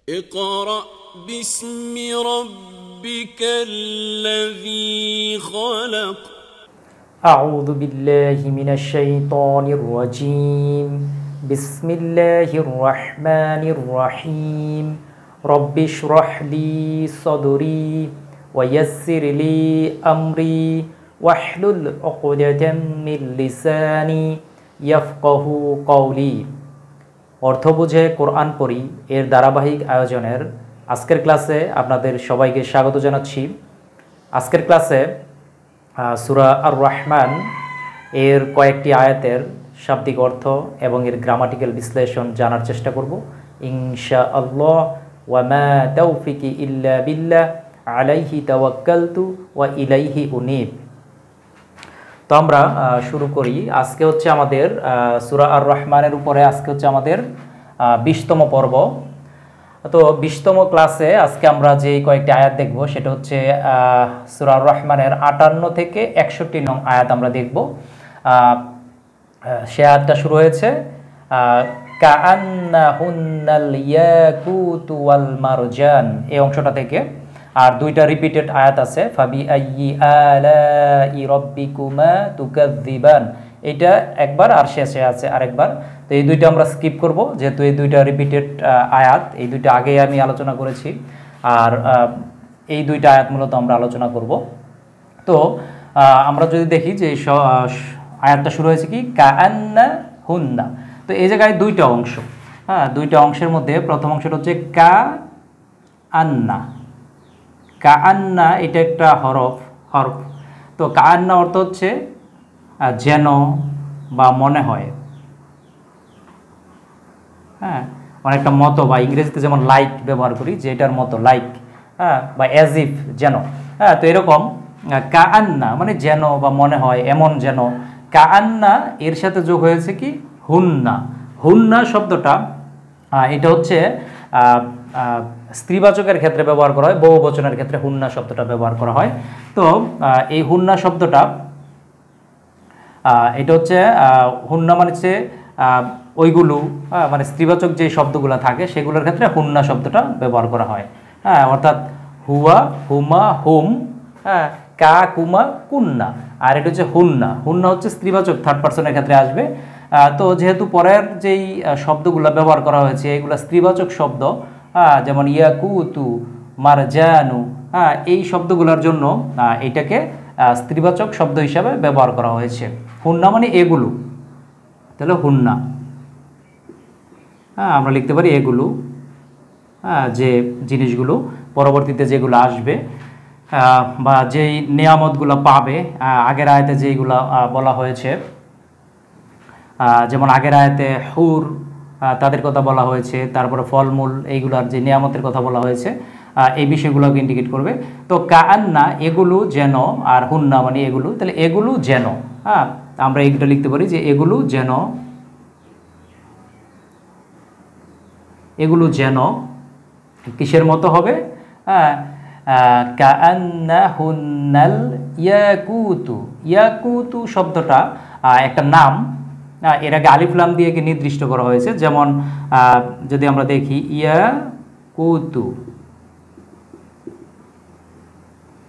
اقرأ باسم ربك الذي خلق أعوذ بالله من الشيطان الرجيم بسم الله الرحمن الرحيم رب اشرح لي صدري ويسر لي أمري واحلل عقدة من লিসানি ইয়াফকাহু কওলি। অর্থ বুঝে কোরআন পড়ি এর ধারাবাহিক আয়োজনের আজকের ক্লাসে আপনাদের সবাইকে স্বাগত জানাচ্ছি। আজকের ক্লাসে সূরা আর রহমান এর কয়েকটি আয়াতের শাব্দিক অর্থ এবং এর গ্রামাটিক্যাল বিশ্লেষণ জানার চেষ্টা করব ইনশাআল্লাহ। ওয়া মা তাওফিকি ইল্লা বিল্লাহ আলাইহি তাওয়াক্কালতু ওয়া ইলাইহি উনীব। তো আমরা শুরু করি। আজকে হচ্ছে আমাদের সূরা আর রহমানের উপরে আজকে হচ্ছে আমাদের 20তম পর্ব। তো 20তম ক্লাসে আজকে আমরা যে কয়েকটি আয়াত দেখব সেটা হচ্ছে সূরা আর রহমানের 58 থেকে 61 নং আয়াত আমরা দেখব। সে আয়াতটা শুরু হয়েছে কাআন্নাহুন্নাল ইয়াকুতু ওয়াল মারজান, এই অংশটা থেকে। আর দুইটা রিপিটেড আয়াত আছে ফাবি আইয়ি আলাই রাব্বিকুমা তুকাযযিবান, এটা একবার আর শেষে আছে আরেকবার। তো এই দুইটা আমরা স্কিপ করব যেহেতু এই দুইটা রিপিটেড আয়াত, এই দুইটা আগে আমি আলোচনা করেছি আর এই দুইটা আয়াত মূলত আমরা আলোচনা করব। তো আমরা যদি দেখি যে আয়াতটা শুরু হয়েছে কি কাআন্নাহুন্না, তো এই জায়গায় দুইটা অংশ, দুইটা অংশের মধ্যে প্রথম অংশটা হচ্ছে কাআন্না। কাআন্না এটা একটা হরফ। তো কাআন্না অর্থ হচ্ছে যেন বা মনে হয়, অনেকটা মতো, বা ইংরেজিতে যেমন লাইক ব্যবহার করি যে এটার মতো, লাইক, বা অ্যাজ ইফ, যেন। তো এরকম কাআন্না মানে যেন বা মনে হয়, এমন যেন। কাআন্না এর সাথে যোগ হয়েছে কি হুন্না। হুন্না শব্দটা এটা হচ্ছে স্ত্রীবাচকের ক্ষেত্রে ব্যবহার করা হয়, বহুবচনের ক্ষেত্রে হুন্না শব্দটা ব্যবহার করা হয়। তো এই হুন্না শব্দটা এটা হচ্ছে হুন্না মানে হচ্ছে ওইগুলো, মানে স্ত্রীবাচক যে শব্দগুলো থাকে সেগুলোর ক্ষেত্রে হুন্না শব্দটা ব্যবহার করা হয়। অর্থাৎ হুয়া, হুমা, হুম, কা, কুমা, কুন্না। আর এটা হচ্ছে হুন্না। হুন্না হচ্ছে স্ত্রীবাচক, থার্ড পার্সনের ক্ষেত্রে আসবে। তো যেহেতু পরের যেই শব্দগুলো ব্যবহার করা হয়েছে এগুলো স্ত্রীবাচক শব্দ, যেমন ইয়াকুতু, মারজানু, এই শব্দগুলোর জন্য এটাকে স্ত্রীবাচক শব্দ হিসাবে ব্যবহার করা হয়েছে। হুন্না মানে এগুলো, তাহলে হুন্না আমরা লিখতে পারি এগুলো, যে জিনিসগুলো পরবর্তীতে যেগুলো আসবে বা যেই নিয়ামতগুলো পাবে। আগের আয়াতে যেইগুলো বলা হয়েছে, যেমন আগের আয়াতে হুর তাদের কথা বলা হয়েছে, তারপরে ফলমূল এইগুলার যে নিয়ামতের কথা বলা হয়েছে, এই বিষয়গুলোকে ইন্ডিকেট করবে। তো কাআন্না এগুলো যেন, আর হুন্না মানে এগুলো, তাহলে এগুলো যেন, আমরা এইটা লিখতে পারি যে এগুলো যেন, এগুলো যেন কিসের মতো হবে, কাআন্নাহুন্নাল ইয়াকুতু। ইয়াকুতু শব্দটা একটা নাম, এর আগে আলিফ লাম দিয়ে নির্দিষ্ট করা হয়েছে। যেমন যদি আমরা দেখি ইয়াকুতু,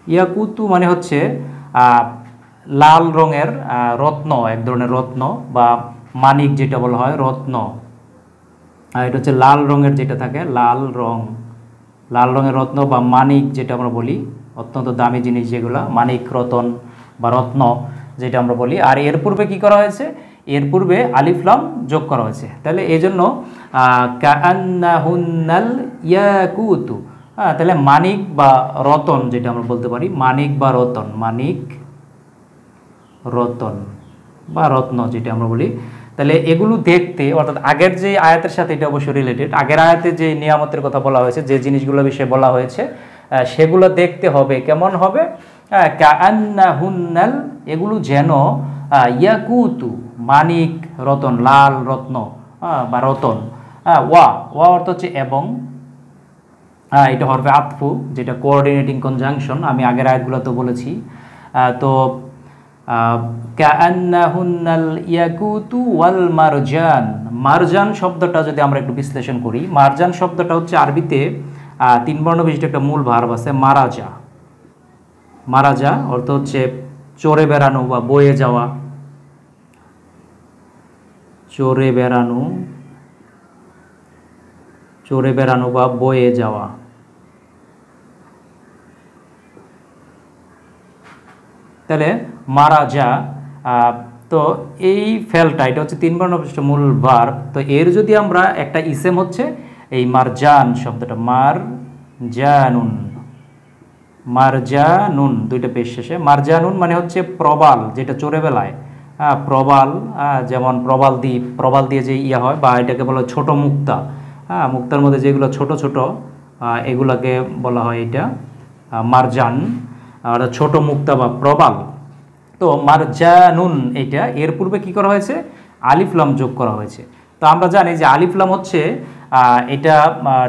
ইয়াকুতু মানে হচ্ছে লাল রঙের রত্ন, এক ধরনের রত্ন বা মানিক যেটা বলা হয় রত্ন। এটা হচ্ছে লাল রঙের যেটা থাকে, লাল রঙের রত্ন বা মানিক যেটা আমরা বলি, অত্যন্ত দামি জিনিস যেগুলো, মানিক, রতন বা রত্ন যেটা আমরা বলি। আর এর পূর্বে কি করা হয়েছে, এর পূর্বে আলিফ লাম যোগ করা হয়েছে। তাহলে এই জন্য কাআন্নাহুন্নাল ইয়াকুতু, তাহলে মানিক বা রতন যেটা আমরা বলতে পারি, মানিক বা রতন, মানিক, রতন বা রত্ন যেটা আমরা বলি। তাহলে এগুলো দেখতে, অর্থাৎ আগের যে আয়াতের সাথে এটা অবশ্যই রিলেটেড। আগের আয়াতে যে নিয়ামতের কথা বলা হয়েছে, যে জিনিসগুলো বিষয়ে বলা হয়েছে, সেগুলো দেখতে হবে কেমন হবে, কাআন্নাহুন্নাল এগুলো যেন ইয়াকুতু, মানিক, রতন, লাল রত্ন বা রতন। ওয়া অর্থ হচ্ছে এবং, এটা হরফে আতফু যেটা কোঅর্ডিনেটিং কনজাংশন, আমি আগের আয়াতগুলো তো বলেছি। তো কাআন্নাহুন্নাল ইয়াকুতু ওয়াল মারজান। মারজান শব্দটা যদি আমরা একটু বিশ্লেষণ করি, মারজান শব্দটা হচ্ছে আরবিতে 3 বর্ণ বিশিষ্ট একটা মূল ভার্ব আছে মারাজা। মারাজা অর্থ হচ্ছে চড়ে বেড়ানো বা বয়ে যাওয়া, চড়ে বেড়ানো বা বয়ে যাওয়া। তাহলে মারাজা, তো এই ফেলটা এটা হচ্ছে 3 বর্ণ বিশিষ্ট মূল ভার্ব। তো এর যদি আমরা একটা ইসেম হচ্ছে এই মারজান শব্দটা, মারজানুন, মারজানুন দুইটা পেশ শেষে। মারজানুন মানে হচ্ছে প্রবাল, যেটা চড়ে বেলায়, প্রবাল, যেমন প্রবাল দ্বীপ, প্রবাল দিয়ে যে ইয়া হয়, বা এটাকে বলা হয় ছোট মুক্তা। মুক্তার মধ্যে যেগুলো ছোট ছোট এগুলাকে বলা হয় এটা মারজান, আর ছোট মুক্তা বা প্রবাল। তো মারজানুন এটা, এর পূর্বে কি করা হয়েছে, আলিফ লাম যোগ করা হয়েছে। তো আমরা জানি যে আলিফ লাম হচ্ছে এটা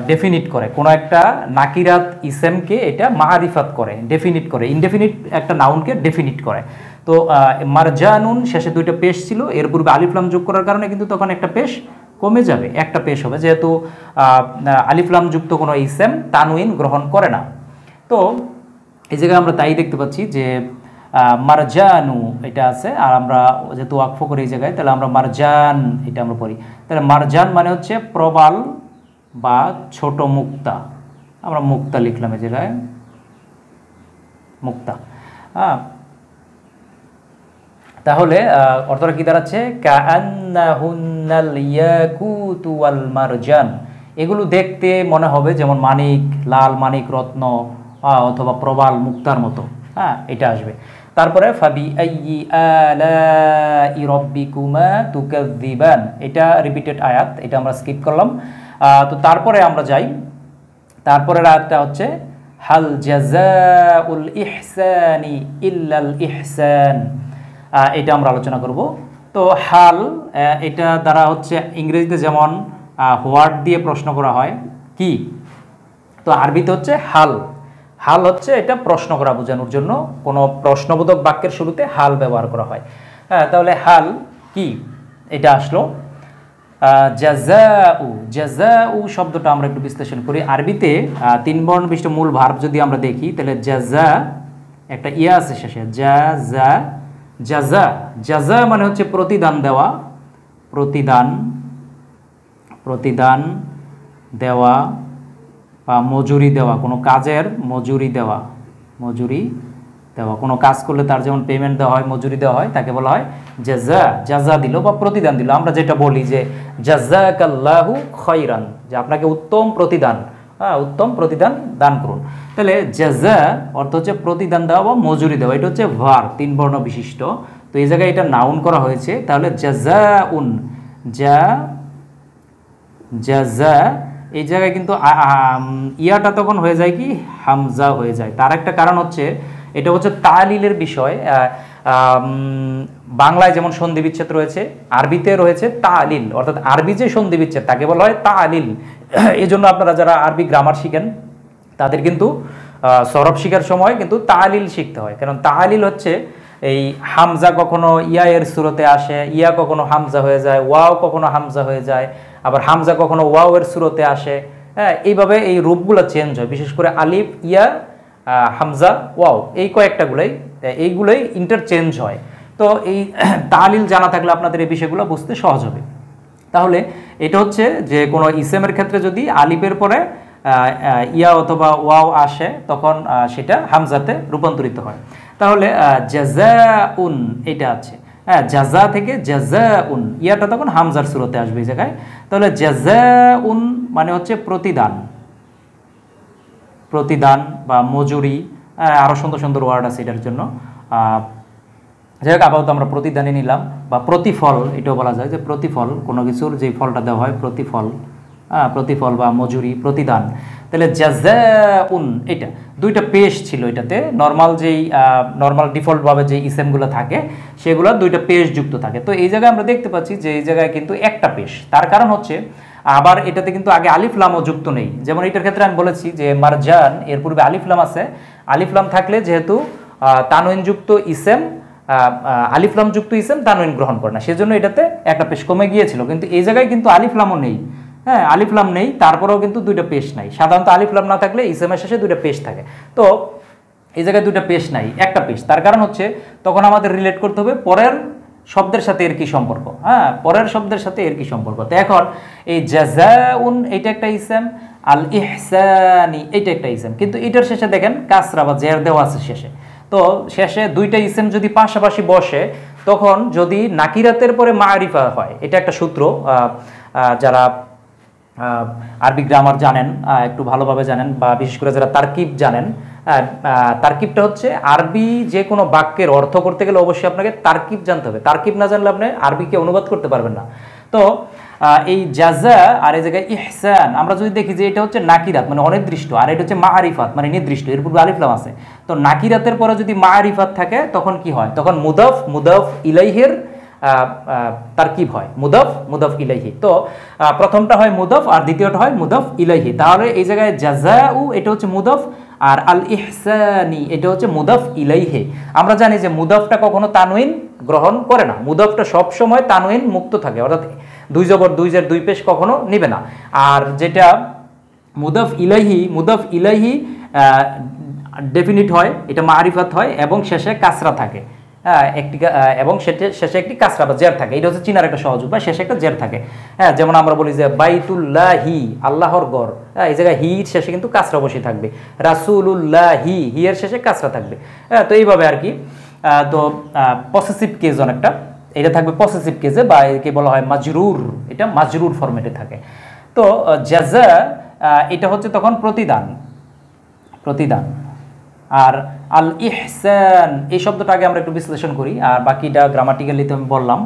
ডেফিনিট করে, কোনো একটা নাকিরাত ইসেমকে এটা মারিফাত করে, ডেফিনিট করে, ইনডেফিনিট একটা নাউনকে ডেফিনিট করে। তো মারজানুন শেষে দুইটা পেশ ছিল, এর পূর্বে আলিফ লাম যোগ করার কারণে কিন্তু তখন একটা পেশ কমে যাবে, একটা পেশ হবে, যেহেতু আলিফ লাম যুক্ত কোনো ইসেম তানউইন গ্রহণ করে না। তো এই জায়গায় আমরা তাই দেখতে পাচ্ছি যে মারজানু এটা আছে, আর আমরা যেহেতু ওয়াকফ করি এই জায়গায়, তাহলে আমরা মারজান এটা আমরা পড়ি। তাহলে মারজান মানে হচ্ছে প্রবাল বা ছোট মুক্তা, আমরা মুক্তা লিখলাম এই জায়গায়, মুক্তা। তাহলে অর্থটা কি দাঁড়াচ্ছে, কাআন্নাহুন্নাল ইয়াকুতু ওয়াল মারজান। এগুলো দেখতে মনে হবে যেমন মানিক, লাল মানিক, রত্ন, অথবা প্রবাল মুক্তার মতো, এটা আসবে। তারপরে ফাবি আইয়ি আলাই রাব্বিকুমা তুকাযযিবান, এটা রিপিটেড আয়াত, এটা আমরা স্কিপ করলাম। তো তারপরে আমরা যাই, তারপরের আয়াতটা হচ্ছে হাল জাযাউল ইহসানি ইল্লাল ইহসান, এটা আমরা আলোচনা করব। তো হাল এটা দ্বারা হচ্ছে ইংরেজিতে যেমন হোয়াট দিয়ে প্রশ্ন করা হয় কি, তো আরবিতে হচ্ছে হাল। হাল হচ্ছে এটা প্রশ্ন করা বোঝানোর জন্য, কোনো প্রশ্নবোধক বাক্যের শুরুতে হাল ব্যবহার করা হয়। তাহলে হাল কি, এটা আসলো। জাযাউ, জাযাউ শব্দটা আমরা একটু বিশ্লেষণ করি। আরবিতে 3 বর্ণ বিশিষ্ট মূল ভার্ব যদি আমরা দেখি, তাহলে জাযা একটা ইয়া আছে শেষে, জাযা, জাযা, জাযা মানে হচ্ছে প্রতিদান দেওয়া, প্রতিদান, প্রতিদান দেওয়া বা মজুরি দেওয়া, কোনো কাজের মজুরি দেওয়া, মজুরি দেওয়া, কোনো কাজ করলে তার যেমন পেমেন্ট দেওয়া হয়, মজুরি দেওয়া হয়, তাকে বলা হয় জাযা, জাযা দিল বা প্রতিদান দিল। আমরা যেটা বলি যে জাযাকাল্লাহু খায়রান, যে আপনাকে উত্তম প্রতিদান, উত্তম প্রতিদান দান করুন। তাহলে জাযা অর্থ হচ্ছে প্রতিদান দেওয়া বা মজুরি দেওয়া, এটা হচ্ছে ভার্ব 3 বর্ণ বিশিষ্ট। তো এই জায়গায় এটা নাউন করা হয়েছে, তাহলে জাযাউন, জাযা, এই জায়গায় কিন্তু ইয়াটা তখন হয়ে যায় কি হামজা হয়ে যায়। তার একটা কারণ হচ্ছে এটা হচ্ছে তালিলের বিষয়। বাংলায় যেমন সন্ধি বিচ্ছেদ রয়েছে, আরবিতে রয়েছে তালিল, অর্থাৎ আরবি যে সন্ধি বিচ্ছেদ তাকে বলা হয় তালিল। এই জন্য আপনারা যারা আরবি গ্রামার শিখেন তাদের কিন্তু সরব শিখার সময় কিন্তু তালিল শিখতে হয়, কারণ তালিল হচ্ছে এই হামজা কখনো ইয়া এর সুরতে আসে, ইয়া কখনো হামজা হয়ে যায়, ওয়াও কখনো হামজা হয়ে যায়, আবার হামজা কখনো ওয়াও এর সুরতে আসে। এইভাবে এই রূপগুলো চেঞ্জ হয়, বিশেষ করে আলিফ, ইয়া, হামজা, ওয়াও, এই এইগুলোই ইন্টারচেঞ্জ হয়। তো এই তালিল জানা থাকলে আপনাদের এই বিষয়গুলো বুঝতে সহজ হবে। তাহলে এটা হচ্ছে যে কোনো ইসেমের ক্ষেত্রে যদি আলিফের পরে ইয়া অথবা ওয়াও আসে তখন সেটা হামজাতে রূপান্তরিত হয়। তাহলে জাযাউন এটা আছে, জাযা থেকে জাযাউন, ইয়াটা তখন হামজার সুরতে আসবে এই জায়গায়। তাহলে জাযাউন মানে হচ্ছে প্রতিদান, প্রতিদান বা মজুরি, আরও সুন্দর সুন্দর ওয়ার্ড আছে এটার জন্য। যাই হোক, আপাতত আমরা প্রতিদানই নিলাম, বা প্রতিফল এটাও বলা যায়, যে প্রতিফল কোনো কিছুর যে ফলটা দেওয়া হয়, প্রতিফল, প্রতিফল বা মজুরি, প্রতিদান। তাহলে জাযাউন এটা দুইটা পেশ ছিল, এটাতে নর্মাল ডিফল্টভাবে যে ইসেমগুলো থাকে সেগুলো দুইটা পেশ যুক্ত থাকে। তো এই জায়গায় আমরা দেখতে পাচ্ছি যে এই জায়গায় কিন্তু একটা পেশ, তার কারণ হচ্ছে আবার এটাতে কিন্তু আগে আলিফ লামও যুক্ত নেই। যেমন এটার ক্ষেত্রে আমি বলেছি যে মারজান এর পূর্বে আলিফ লাম আছে, আলিফ লাম থাকলে যেহেতু তানউইন যুক্ত ইসেম আলিফ লাম যুক্ত ইসেম তানউইন গ্রহণ করে না, সেজন্য এটাতে একটা পেশ কমে গিয়েছিল। কিন্তু এই জায়গায় কিন্তু আলিফ লামও নেই, হ্যাঁ আলিফ লাম নেই, তারপরেও কিন্তু দুইটা পেশ নাই। সাধারণত আলিফ লাম না থাকলে ইসেমের শেষে দুইটা পেশ থাকে, তো এই জায়গায় দুইটা পেশ নাই, একটা পেশ। তার কারণ হচ্ছে তখন আমাদের রিলেট করতে হবে পরের শব্দের সাথে এর কি সম্পর্ক, হ্যাঁ পরের শব্দের সাথে এর কি সম্পর্ক। তো এখন এই জাযাউন এটা একটা ইসেম, আল ইহসানি এটা একটা ইসেম, কিন্তু এটার শেষে দেখেন কাসরা বা জের দেওয়া আছে শেষে। তো শেষে দুইটা ইসেম যদি পাশাপাশি বসে, তখন যদি নাকিরাতের পরে মারিফা হয়, এটা একটা সূত্র, যারা আরবি গ্রামার জানেন একটু ভালোভাবে জানেন, বা বিশেষ করে যারা তারকিব জানেন, তারকিবটা হচ্ছে আরবি যে কোনো বাক্যের অর্থ করতে গেলে অবশ্যই আপনাকে তারকিব জানতে হবে। তারকিব না জানলে আপনি আরবিকে অনুবাদ করতে পারবেন না। তো এই জাযা আর এই জায়গায় ইহসান আমরা যদি দেখি যে এটা হচ্ছে নাকিরাত মানে অনির্দিষ্ট, আর এটা হচ্ছে মারিফাত মানে নির্দিষ্ট, এর পূর্বে আলিফ লাম আছে। তো নাকিরাতের পরে যদি মারিফাত থাকে তখন কি হয়, তখন মুদাফ মুদাফ ইলাইহির তারকিব হয়, মুদাফ ইলাইহি। তো প্রথমটা হয় মুদাফ আর দ্বিতীয়টা হয় মুদাফ ইলাইহি। তাহলে এই জায়গায় জাযাউ এটা হচ্ছে মুদাফ, আর আল ইহসানি এটা হচ্ছে মুদাফ ইলাইহি। আমরা জানি যে মুদাফটা কখনো তানউইন গ্রহণ করে না, মুদাফটা সব সময় তানউইন মুক্ত থাকে, অর্থাৎ দুই জবর দুই জের দুই পেশ কখনো নেবে না। আর যেটা মুদাফ ইলাইহি ডেফিনিট হয়, এটা মারিফাত হয় এবং শেষে কাসরা থাকে, একটি এবং শেষে একটি কাসরা বা জের থাকে। এটা হচ্ছে চিনার একটা সহজ উপায়, শেষে একটা জের থাকে। হ্যাঁ যেমন আমরা বলি যে বাইতুল্লাহি আল্লাহর ঘর, এই জায়গায় হির শেষে কিন্তু কাসরা বসে থাকবে। রাসূলুল্লাহি হি এর শেষে কাসরা থাকবে। হ্যাঁ তো এইভাবে আর কি। তো পসেসিভ কেস অনেকটা, এটা থাকবে পসেসিভ কেসে, বা একে বলা হয় মাজরুর, এটা মাজরুর ফরম্যাটে থাকে। তো জাযা এটা হচ্ছে তখন প্রতিদান। আর আল ইহসান এই শব্দটা আগে আমরা একটু বিশ্লেষণ করি, আর বাকিটা গ্রামাটিক্যালি তো আমি বললাম।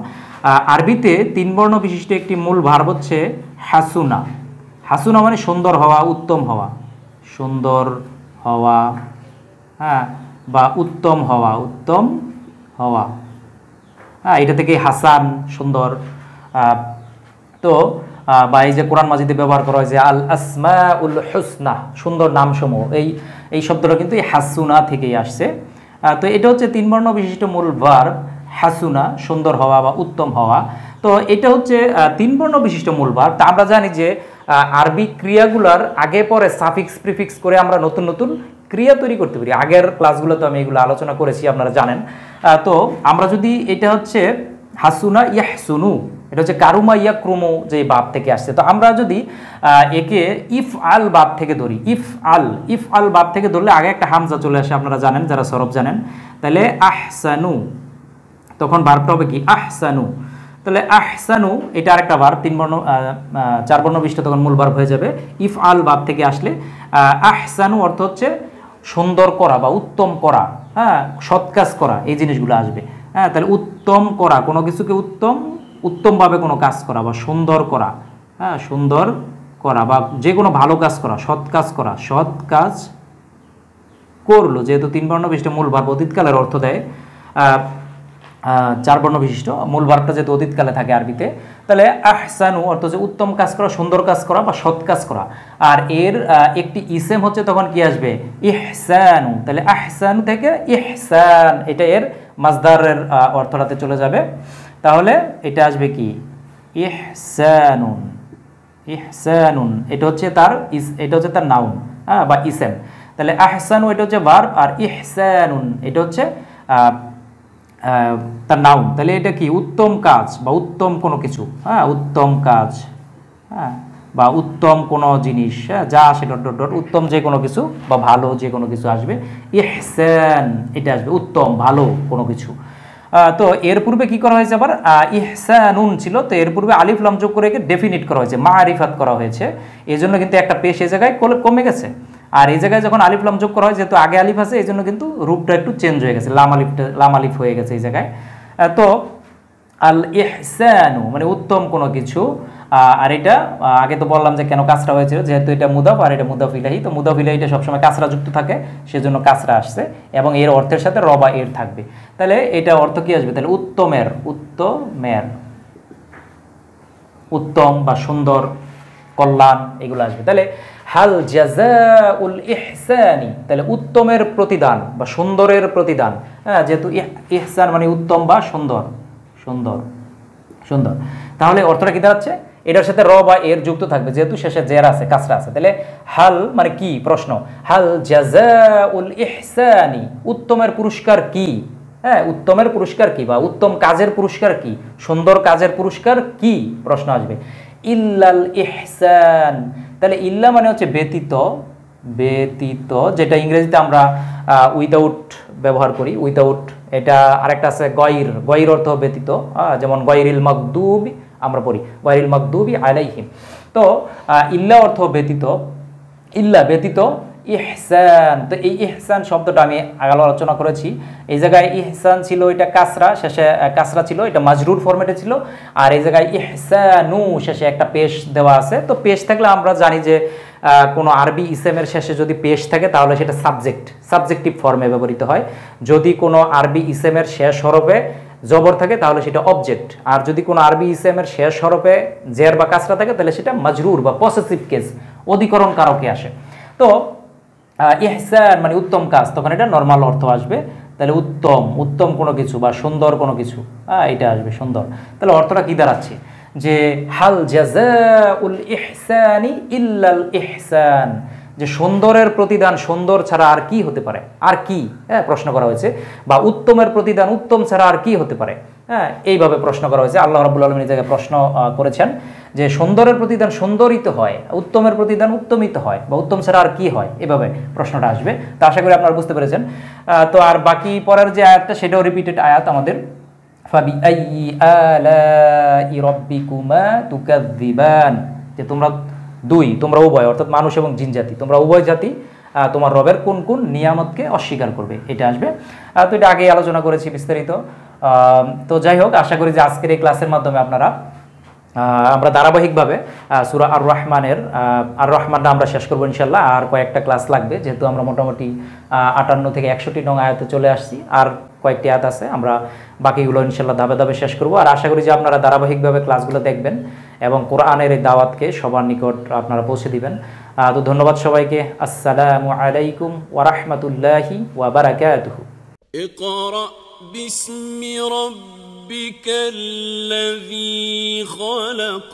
আরবিতে তিন বর্ণ বিশিষ্ট একটি মূল ভার্ব হচ্ছে হাসুনা। হাসুনা মানে সুন্দর হওয়া, উত্তম হওয়া, সুন্দর হওয়া, হ্যাঁ বা উত্তম হওয়া, হ্যাঁ এটা থেকে হাসান সুন্দর। তো বা এই যে কোরআন মাজিদে ব্যবহার করা হয় যে আল আসমাউল হুসনা সুন্দর নামসমূহ, এই শব্দটা কিন্তু এই হাসুনা থেকেই আসছে। তো এটা হচ্ছে তিন বর্ণ বিশিষ্ট মূল ভার্ব হাসুনা সুন্দর হওয়া বা উত্তম হওয়া। তো এটা হচ্ছে তিন বর্ণ বিশিষ্ট মূল ভার্ব। তা আমরা জানি যে আরবি ক্রিয়াগুলার আগে পরে সাফিক্স প্রিফিক্স করে আমরা নতুন নতুন ক্রিয়া তৈরি করতে পারি। আগের ক্লাসগুলোতে আমি এগুলো আলোচনা করেছি, আপনারা জানেন। তো আমরা যদি এটা হচ্ছে হাসুনা ইয়াহসুনু, এটা হচ্ছে কারুমা ইয়াক্রুমু যে বাপ থেকে আসছে। তো আমরা যদি একে ইফ আল বাপ থেকে ধরি, ইফ আল বাপ থেকে ধরলে আগে একটা হামজা চলে আসে, আপনারা জানেন যারা সরব জানেন। তাহলে আহসানু, তখন ভার্বটা হবে কি আহসানু। তাহলে আহসানু এটা আরেকটা ভার্ব, চার বর্ণ বিশিষ্ট তখন মূল ভার্ব হয়ে যাবে। ইফ আল বাপ থেকে আসলে আহসানু অর্থ হচ্ছে সুন্দর করা বা উত্তম করা, হ্যাঁ সৎ কাজ করা, এই জিনিসগুলো আসবে। হ্যাঁ তাহলে উত্তম করা, কোনো কিছুকে উত্তমভাবে কোনো কাজ করা বা সুন্দর করা, হ্যাঁ সুন্দর করা বা যে কোনো ভালো কাজ করা, সৎ কাজ করলো। যেহেতু তিন বর্ণ বিশিষ্ট মূল ভার্ব অতীতকালের অর্থ দেয়, চার বর্ণ বিশিষ্ট মূল ভার্বটা যেহেতু অতীতকালে থাকে আরবিতে, তাহলে আহসানু অর্থ হচ্ছে উত্তম কাজ করা, সুন্দর কাজ করা বা সৎ কাজ করা। আর এর একটি ইসেম হচ্ছে তখন কি আসবে ইহসানু। তাহলে আহসানু থেকে ইহসান, এটা এর মাজদারের অর্থটাতে চলে যাবে। তাহলে এটা আসবে কি ইহসানুন, এটা হচ্ছে তার নাউন, হ্যাঁ বা ইসেম। তাহলে আহসানু এটা হচ্ছে ভার্ব, আর ইহসানুন এটা হচ্ছে তার নাউন। তাহলে এটা কি উত্তম কাজ বা উত্তম কোনো কিছু, হ্যাঁ উত্তম কাজ, হ্যাঁ বা উত্তম কোনো জিনিস, হ্যাঁ যা আসে উত্তম যে কোনো কিছু বা ভালো যে কোনো কিছু আসবে। ইহসান এটা আসবে উত্তম ভালো কোনো কিছু। তো এর পূর্বে কি করা হয়েছে আবার ইহসানুন ছিল, তো এর পূর্বে আলিফ লাম যোগ করে ডেফিনিট করা হয়েছে, মারিফাত করা হয়েছে। এই জন্য কিন্তু একটা পেশ এই জায়গায় কমে গেছে। আর এই জায়গায় যখন আলিফ লাম যোগ করা হয়, যেহেতু আগে আলিফ আছে এই জন্য কিন্তু রূপটা একটু চেঞ্জ হয়ে গেছে, লাম আলিফ হয়ে গেছে এই জায়গায়। তো আল ইহসানু মানে উত্তম কোনো কিছু। আর এটা আগে তো বললাম যে কেন কাসরা হয়েছিল, যেহেতু এটা মুদাফ আর এটা মুদাফ ইলাহি। তো মুদাফ ইলাহিটা সবসময় কাসরা যুক্ত থাকে, সেজন্য কাসরা আসছে এবং এর অর্থের সাথে রবা এর থাকবে। তাহলে এটা অর্থ কি আসবে, তাহলে উত্তম বা সুন্দর, কল্যাণ এগুলো আসবে। তাহলে হাল জাযাউল ইহসানি, তাহলে উত্তমের প্রতিদান বা সুন্দরের প্রতিদান। হ্যাঁ, যেহেতু ইহসান মানে উত্তম বা সুন্দর, সুন্দর সুন্দর, তাহলে অর্থটা কি দাঁড়াচ্ছে? এটার সাথে র বা এর যুক্ত থাকবে, যেহেতু শেষে জের আছে, কাসরা আছে। তাহলে হাল মানে কি, প্রশ্ন, হাল জাযাউল ইহসানি, উত্তমের পুরস্কার কি? হ্যাঁ, উত্তমের পুরস্কার কি বা উত্তম কাজের পুরস্কার কি, সুন্দর কাজের পুরস্কার কি, প্রশ্ন আসবে। ইল্লাল ইহসান, তাহলে ইল্লা মানে হচ্ছে ব্যতীত, ব্যতীত, যেটা ইংরেজিতে আমরা উইদাউট ব্যবহার করি, উইদাউট। এটা আরেকটা আছে গয়র, গয়র অর্থ ব্যতীত, যেমন গয়রিল মাগদুবি আমরা পড়ি, গয়রিল মাগদুবি আলাইহিম। তো ইল্লা অর্থ ব্যতীত, ইল্লা ব্যতীত, ইহসান, তো এই ইহসান শব্দটা আমি আগে আলোচনা করেছি। এই জায়গায় ইহসান ছিল এটা কাসরা, শেষে কাসরা ছিল, এটা মাজরুর ফরম্যাটে ছিল। আর এই জায়গায় ইহসানু শেষে একটা পেশ দেওয়া আছে। তো পেশ থাকলে আমরা জানি যে কোনো আরবি ইসেমের শেষে যদি পেশ থাকে তাহলে সেটা সাবজেক্ট, সাবজেক্টিভ ফর্মে ব্যবহৃত হয়। যদি কোনো আরবি ইসেমের শেষ হরফে জবর থাকে তাহলে সেটা অবজেক্ট, আর যদি কোনো আরবি ইসেমের শেষ হরফে জের বা কাসরা থাকে তাহলে সেটা মাজরুর বা পসেসিভ কেস, অধিকরণ কারকে আসে। তো ইহসান মানে উত্তম কাজ, তখন এটা নর্মাল অর্থ আসবে। তাহলে উত্তম, উত্তম কোনো কিছু বা সুন্দর কোনো কিছু, এটা আসবে সুন্দর। তাহলে অর্থটা কি দাঁড়াচ্ছে? যে হাল জাযাউল ইহসানি ইল্লাল ইহসান, যে সুন্দরের প্রতিদান সুন্দর ছাড়া আর কি হতে পারে, আর কি, হ্যাঁ প্রশ্ন করা হয়েছে। বা উত্তমের প্রতিদান উত্তম ছাড়া আর কি হতে পারে, হ্যাঁ এইভাবে প্রশ্ন করা হয়েছে। আল্লাহ রাব্বুল আলামিন এই জায়গায় প্রশ্ন করেছেন যে সুন্দরের প্রতিদান সুন্দরিত হয়, উত্তমের প্রতিদান উত্তমিত হয়, বা উত্তম ছাড়া আর কি হয়, এভাবে প্রশ্নটা আসবে। তো আশা করি আপনারা বুঝতে পেরেছেন। তো আর বাকি পরের যে আয়াতটা সেটাও রিপিটেড আয়াত আমাদের, ফাবিআইয়ি আলাই রাব্বিকুমা তুকাযযিবান, যে তোমরা দুই, তোমরা উভয়, অর্থাৎ মানুষ এবং জিন জাতি, তোমরা উভয় জাতি তোমার রবের কোন কোন নিয়ামতকে অস্বীকার করবে, এটা আসবে। তো এটা আগে আলোচনা করেছি বিস্তারিত। তো যাই হোক, আশা করি যে আজকের এই ক্লাসের মাধ্যমে আপনারা আমরা ধারাবাহিকভাবে সূরা আর রহমানের আর রহমানটা আমরা শেষ করবো ইনশাল্লাহ। আর কয়েকটা ক্লাস লাগবে, যেহেতু আমরা মোটামুটি 58 থেকে 61 নং আয়াতে চলে আসছি। আর কয়েকটি আয়াত আছে, আমরা বাকিগুলো ইনশাল্লাহ ধাপে ধাপে শেষ করব। আর আশা করি যে আপনারা ধারাবাহিকভাবে ক্লাসগুলো দেখবেন এবং কোরআনের এই দাওয়াতকে সবার নিকট আপনারা পৌঁছে দিবেন। তো ধন্যবাদ সবাইকে। আসসালামু আলাইকুম ওয়া রাহমাতুল্লাহি ওয়া বারাকাতুহু। ইকরা বিসমি রাব্বিকাল্লাযী খালাক।